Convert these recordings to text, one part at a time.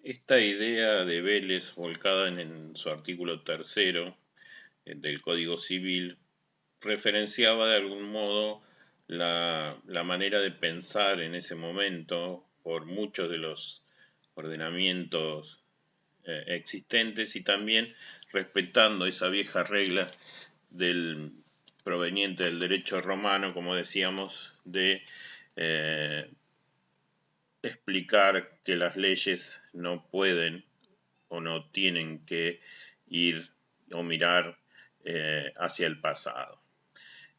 Esta idea de Vélez, volcada en su artículo tercero del Código Civil, referenciaba de algún modo la manera de pensar en ese momento por muchos de los ordenamientos existentes y también respetando esa vieja regla del proveniente del derecho romano, como decíamos, de explicar que las leyes no pueden o no tienen que ir o mirar hacia el pasado.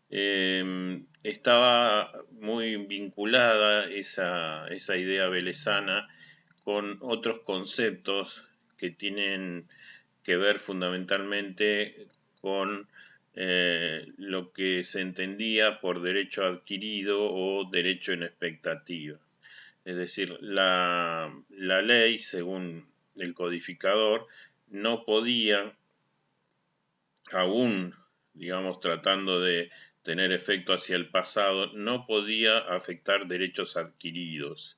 Estaba muy vinculada esa idea velezana con otros conceptos que tienen que ver fundamentalmente con lo que se entendía por derecho adquirido o derecho en expectativa. Es decir, la ley, según el codificador, no podía, aún, digamos, tratando de tener efecto hacia el pasado, no podía afectar derechos adquiridos.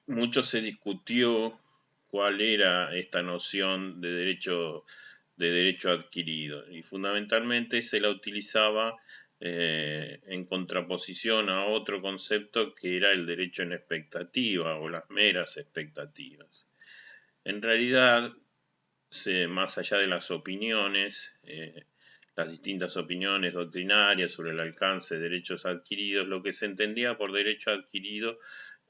Mucho se discutió cuál era esta noción de derecho adquirido y fundamentalmente se la utilizaba en contraposición a otro concepto que era el derecho en expectativa o las meras expectativas. En realidad, más allá de las opiniones, las distintas opiniones doctrinarias sobre el alcance de derechos adquiridos, lo que se entendía por derecho adquirido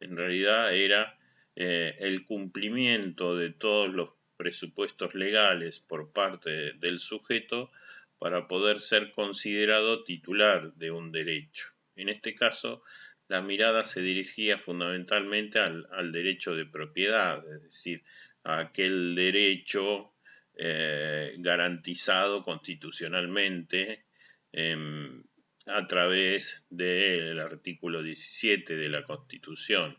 en realidad era el cumplimiento de todos los presupuestos legales por parte del sujeto para poder ser considerado titular de un derecho. En este caso, la mirada se dirigía fundamentalmente al derecho de propiedad, es decir, a aquel derecho garantizado constitucionalmente a través del artículo 17 de la Constitución.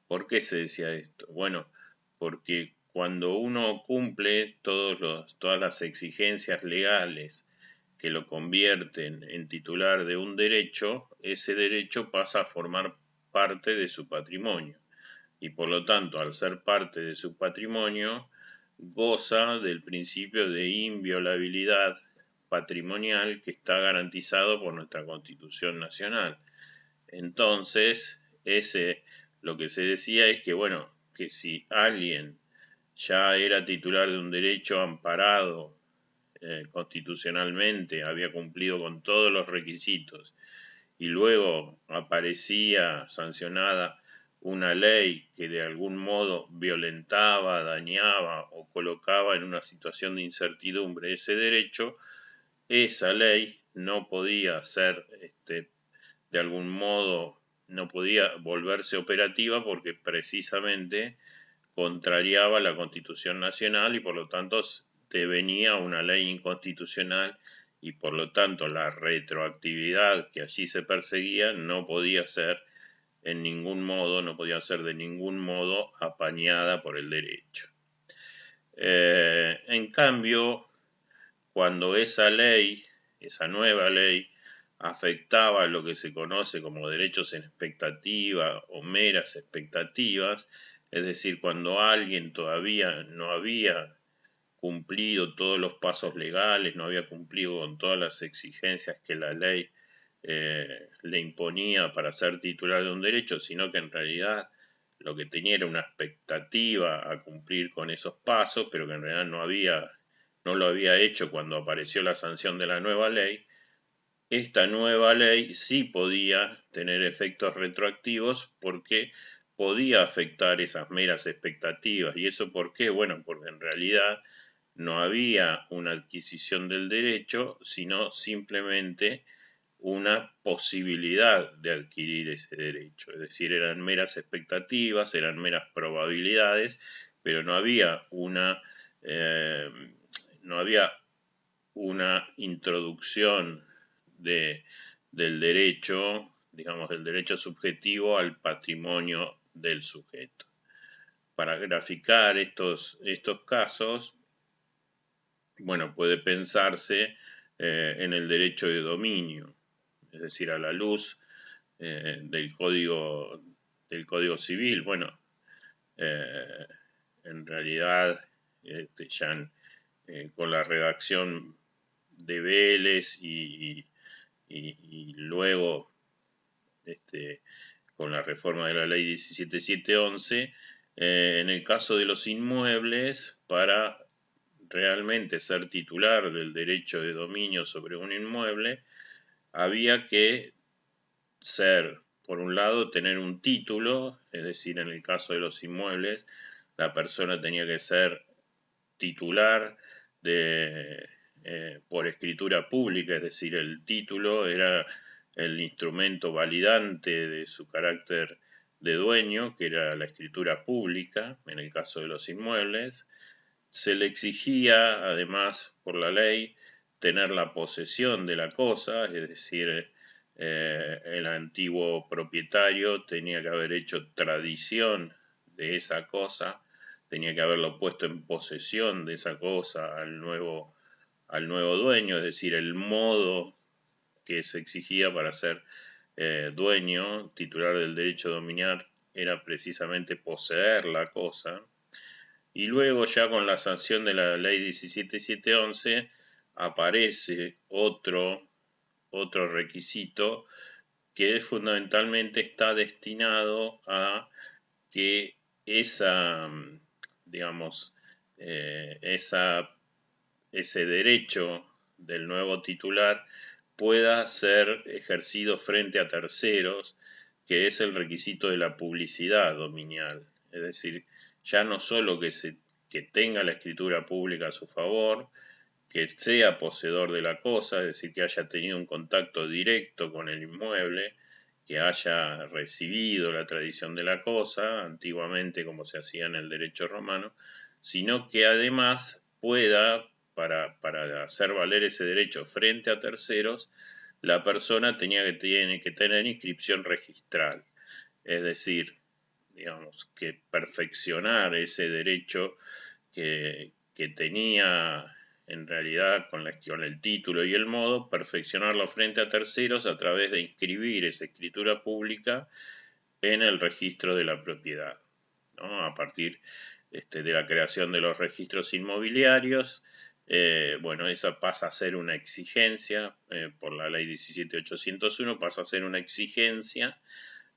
¿Por qué se decía esto? Bueno, porque cuando uno cumple todas las exigencias legales que lo convierten en titular de un derecho, ese derecho pasa a formar parte de su patrimonio. Y por lo tanto, al ser parte de su patrimonio, goza del principio de inviolabilidad patrimonial que está garantizado por nuestra Constitución Nacional. Entonces, lo que se decía es que, bueno, que si alguien ya era titular de un derecho amparado constitucionalmente, había cumplido con todos los requisitos y luego aparecía sancionada una ley que de algún modo violentaba, dañaba o colocaba en una situación de incertidumbre ese derecho, esa ley no podía ser, de algún modo, no podía volverse operativa porque precisamente contrariaba la Constitución Nacional y por lo tanto devenía una ley inconstitucional y por lo tanto la retroactividad que allí se perseguía no podía ser en ningún modo, no podía ser de ningún modo apañada por el derecho. En cambio, cuando esa ley, esa nueva ley, afectaba lo que se conoce como derechos en expectativa o meras expectativas, es decir, cuando alguien todavía no había cumplido todos los pasos legales, no había cumplido con todas las exigencias que la ley le imponía para ser titular de un derecho, sino que en realidad lo que tenía era una expectativa a cumplir con esos pasos, pero que en realidad no lo había hecho cuando apareció la sanción de la nueva ley. Esta nueva ley sí podía tener efectos retroactivos porque podía afectar esas meras expectativas. ¿Y eso por qué? Bueno, porque en realidad no había una adquisición del derecho, sino simplemente una posibilidad de adquirir ese derecho. Es decir, eran meras expectativas, eran meras probabilidades, pero no había una introducción del derecho, digamos, del derecho subjetivo al patrimonio del sujeto. Para graficar estos casos, bueno, puede pensarse en el derecho de dominio, es decir, a la luz del código civil. Bueno, en realidad con la redacción de Vélez y luego con la reforma de la ley 17711, en el caso de los inmuebles, para realmente ser titular del derecho de dominio sobre un inmueble, había que ser, por un lado, tener un título, es decir, en el caso de los inmuebles, la persona tenía que ser titular por escritura pública, es decir, el título era el instrumento validante de su carácter de dueño, que era la escritura pública, en el caso de los inmuebles. Se le exigía, además, por la ley, tener la posesión de la cosa, es decir, el antiguo propietario tenía que haber hecho tradición de esa cosa, tenía que haberlo puesto en posesión de esa cosa al nuevo dueño, es decir, el modo que se exigía para ser dueño, titular del derecho a dominar, era precisamente poseer la cosa. Y luego ya con la sanción de la ley 17711 aparece otro requisito que fundamentalmente está destinado a que digamos, ese derecho del nuevo titular pueda ser ejercido frente a terceros, que es el requisito de la publicidad dominial. Es decir, ya no solo que tenga la escritura pública a su favor, que sea poseedor de la cosa, es decir, que haya tenido un contacto directo con el inmueble, que haya recibido la tradición de la cosa, antiguamente como se hacía en el derecho romano, sino que además pueda, para hacer valer ese derecho frente a terceros, la persona tiene que tener inscripción registral, es decir, digamos, que perfeccionar ese derecho que tenía en realidad con el título y el modo, perfeccionarlo frente a terceros a través de inscribir esa escritura pública en el registro de la propiedad, ¿no? A partir de la creación de los registros inmobiliarios, bueno, esa pasa a ser una exigencia, por la ley 17801 pasa a ser una exigencia,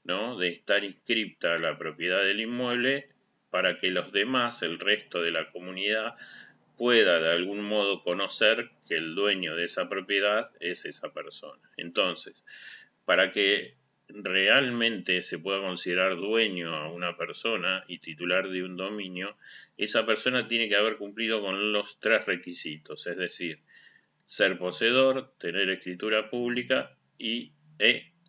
¿no?, de estar inscripta la propiedad del inmueble para que los demás, el resto de la comunidad, pueda de algún modo conocer que el dueño de esa propiedad es esa persona. Entonces, para que realmente se pueda considerar dueño a una persona y titular de un dominio, esa persona tiene que haber cumplido con los 3 requisitos, es decir, ser poseedor, tener escritura pública e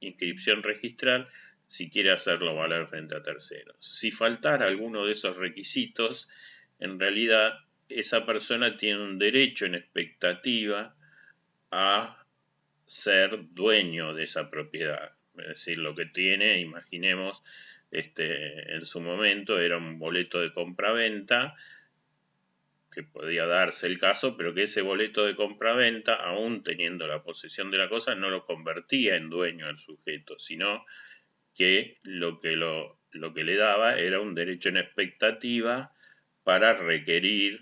inscripción registral si quiere hacerlo valer frente a terceros. Si faltara alguno de esos requisitos, en realidad esa persona tiene un derecho en expectativa a ser dueño de esa propiedad. Es decir, lo que tiene, imaginemos, en su momento era un boleto de compraventa, que podía darse el caso, pero que ese boleto de compraventa, aún teniendo la posesión de la cosa, no lo convertía en dueño al sujeto, sino que lo que le daba era un derecho en expectativa para requerir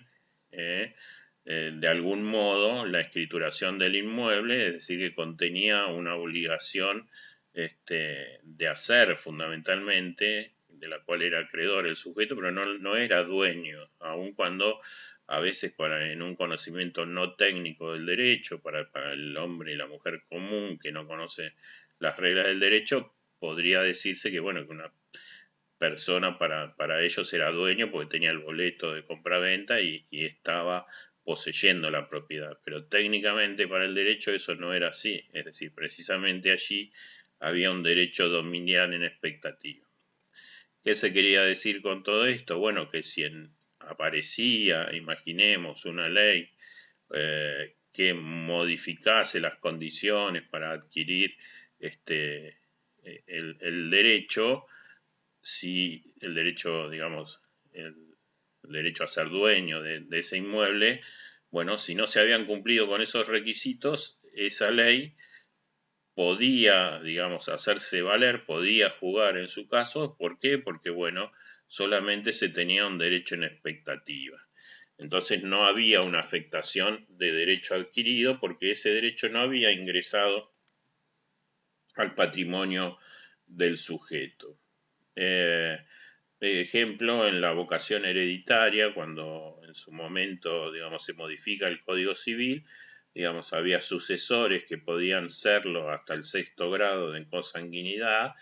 de algún modo la escrituración del inmueble, es decir, que contenía una obligación de hacer fundamentalmente, de la cual era acreedor el sujeto, pero no era dueño, aun cuando a veces en un conocimiento no técnico del derecho, para el hombre y la mujer común que no conoce las reglas del derecho, podría decirse que, bueno, que una persona para ellos era dueño porque tenía el boleto de compraventa y estaba poseyendo la propiedad. Pero técnicamente para el derecho eso no era así. Es decir, precisamente allí había un derecho dominial en expectativa. ¿Qué se quería decir con todo esto? Bueno, que si aparecía, imaginemos, una ley que modificase las condiciones para adquirir el derecho, si el derecho, digamos, el derecho a ser dueño de ese inmueble, bueno, si no se habían cumplido con esos requisitos, esa ley podía, digamos, hacerse valer, podía jugar en su caso. ¿Por qué? Porque, bueno, solamente se tenía un derecho en expectativa. Entonces no había una afectación de derecho adquirido porque ese derecho no había ingresado al patrimonio del sujeto. Ejemplo, en la vocación hereditaria, cuando en su momento, digamos, se modifica el Código Civil, digamos, había sucesores que podían serlo hasta el 6º grado de consanguinidad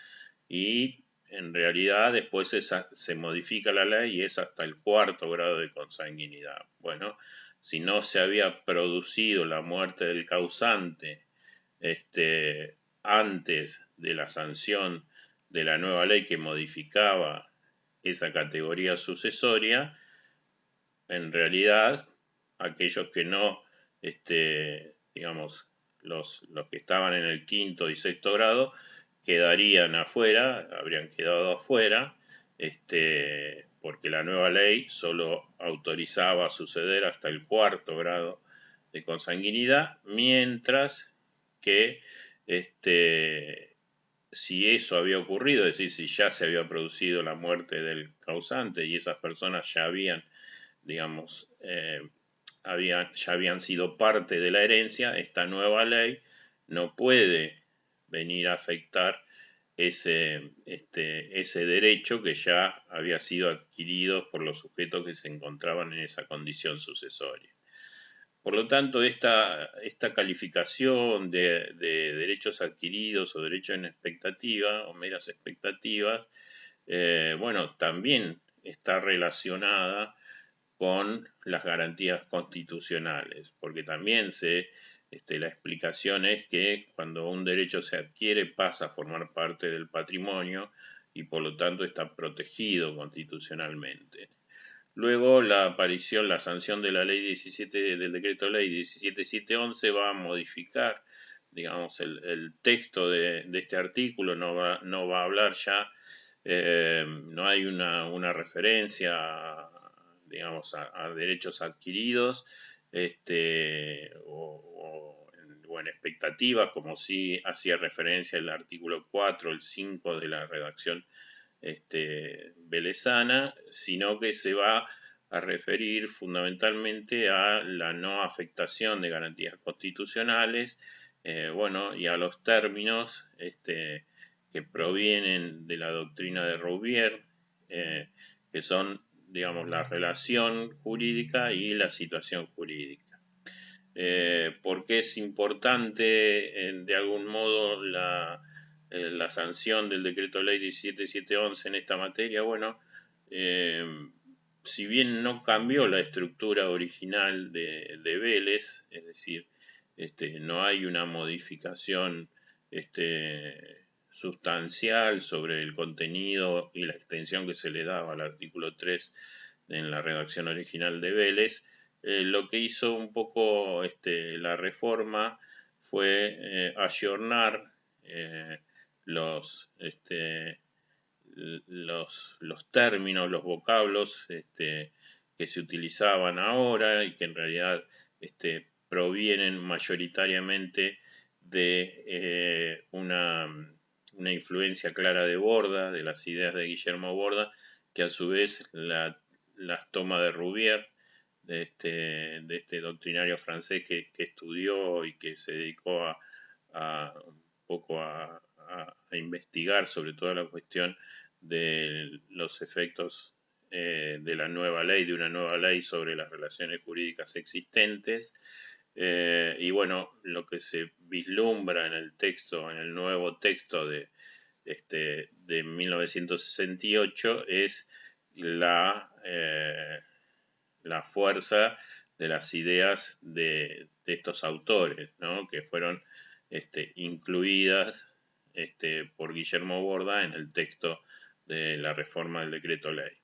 y en realidad después se modifica la ley y es hasta el 4º grado de consanguinidad. Bueno, si no se había producido la muerte del causante antes de la sanción de la nueva ley que modificaba esa categoría sucesoria, en realidad aquellos que no, digamos, los que estaban en el 5º y 6º grado quedarían afuera, habrían quedado afuera, porque la nueva ley solo autorizaba suceder hasta el 4º grado de consanguinidad, mientras que si eso había ocurrido, es decir, si ya se había producido la muerte del causante y esas personas ya habían, digamos, ya habían sido parte de la herencia, esta nueva ley no puede venir a afectar ese derecho que ya había sido adquirido por los sujetos que se encontraban en esa condición sucesoria. Por lo tanto, esta calificación de derechos adquiridos o derechos en expectativa o meras expectativas, bueno, también está relacionada con las garantías constitucionales, porque también la explicación es que cuando un derecho se adquiere pasa a formar parte del patrimonio y por lo tanto está protegido constitucionalmente. Luego la sanción de la ley 17, del decreto ley 17711 va a modificar, digamos, el texto de este artículo, no va a hablar ya, no hay una referencia, digamos, a derechos adquiridos, o en expectativas, como sí hacía referencia el artículo 4, el 5 de la redacción velezana, sino que se va a referir fundamentalmente a la no afectación de garantías constitucionales, bueno, y a los términos que provienen de la doctrina de Rouvier, que son, digamos, la relación jurídica y la situación jurídica. ¿Por qué es importante, de algún modo, la sanción del decreto ley 17711 en esta materia? Bueno, si bien no cambió la estructura original de Vélez, es decir, no hay una modificación sustancial sobre el contenido y la extensión que se le daba al artículo 3 en la redacción original de Vélez, lo que hizo un poco la reforma fue ayornar los términos, los vocablos que se utilizaban ahora y que en realidad provienen mayoritariamente de una influencia clara de Borda, de las ideas de Guillermo Borda, que a su vez las toma de Rouvier, de este doctrinario francés que estudió y que se dedicó un poco a investigar sobre toda la cuestión de los efectos de una nueva ley sobre las relaciones jurídicas existentes. Y bueno, lo que se vislumbra en el nuevo texto de 1968 es la fuerza de las ideas de estos autores, ¿no? Que fueron incluidas por Guillermo Borda en el texto de la reforma del decreto ley.